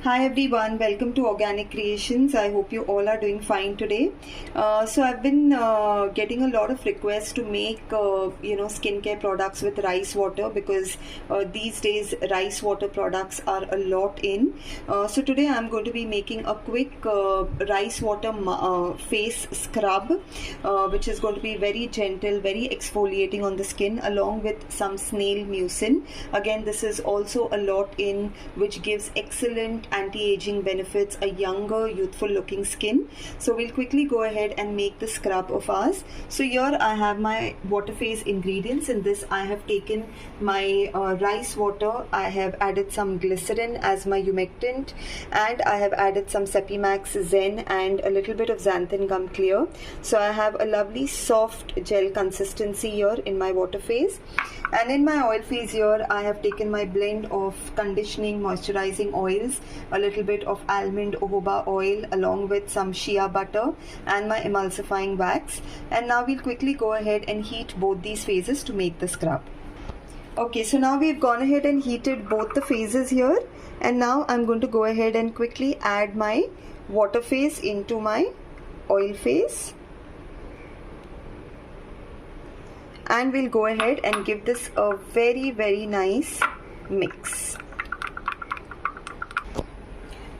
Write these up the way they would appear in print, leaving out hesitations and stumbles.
Hi everyone, welcome to Organic Creations. I hope you all are doing fine today. So I've been getting a lot of requests to make skincare products with rice water because these days rice water products are a lot in. So today I'm going to be making a quick rice water face scrub which is going to be very gentle, very exfoliating on the skin, along with some Snail Mucin. Again, this is also a lot in, which gives excellent anti-aging benefits, a younger, youthful looking skin. So we'll quickly go ahead and make the scrub of ours. So here I have my water phase ingredients. In this I have taken my rice water, I have added some glycerin as my humectant, and I have added some Sepimax Zen and a little bit of xanthan gum clear. So I have a lovely soft gel consistency here in my water phase. And in my oil phase here I have taken my blend of conditioning moisturizing oils, a little bit of almond jojoba oil along with some shea butter and my emulsifying wax. And now we'll quickly go ahead and heat both these phases to make the scrub. Okay, so now we've gone ahead and heated both the phases here, and now I'm going to go ahead and quickly add my water phase into my oil phase. And we'll go ahead and give this a very nice mix.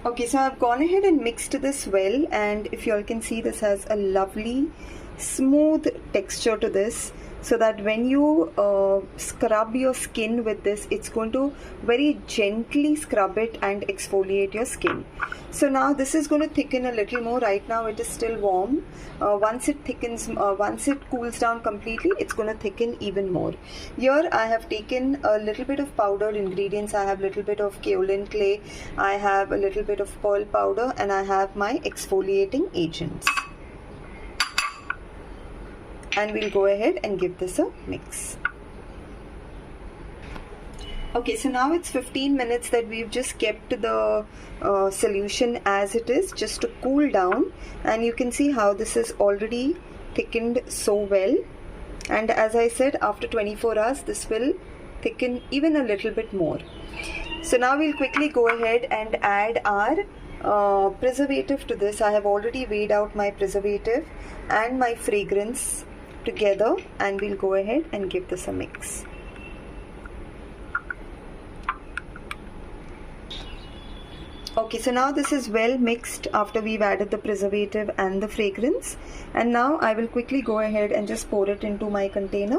Okay, so I've gone ahead and mixed this well, and if you all can see, this has a lovely smooth texture to this, so that when you scrub your skin with this, it's going to very gently scrub it and exfoliate your skin. So now this is going to thicken a little more. Right now it is still warm. Once it thickens, once it cools down completely, it's going to thicken even more. Here I have taken a little bit of powdered ingredients. I have a little bit of kaolin clay, I have a little bit of pearl powder, and I have my exfoliating agents. And we'll go ahead and give this a mix. Okay, so now it's 15 minutes that we've just kept the solution as it is, just to cool down, and you can see how this is already thickened so well. And as I said, after 24 hours this will thicken even a little bit more. So now we'll quickly go ahead and add our preservative to this. I have already weighed out my preservative and my fragrance together, and we'll go ahead and give this a mix. Okay, so now this is well mixed after we've added the preservative and the fragrance, and now I will quickly go ahead and just pour it into my container.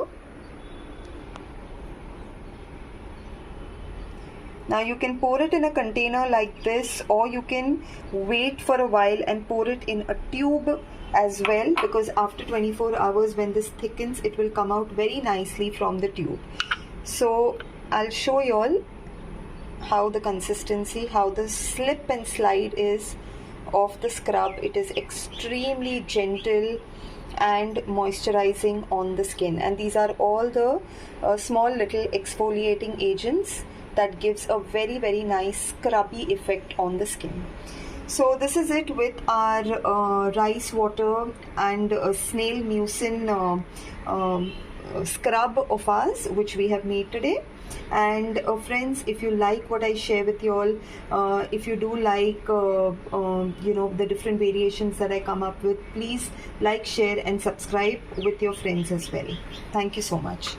Now you can pour it in a container like this, or you can wait for a while and pour it in a tube as well, because after 24 hours when this thickens, it will come out very nicely from the tube. So I'll show you all how the consistency, how the slip and slide is of the scrub. It is extremely gentle and moisturizing on the skin, and these are all the small little exfoliating agents that gives a very nice scrubby effect on the skin. So this is it with our rice water and Snail Mucin scrub of ours, which we have made today. And friends, if you like what I share with you all, if you do like the different variations that I come up with, please like, share and subscribe with your friends as well. Thank you so much.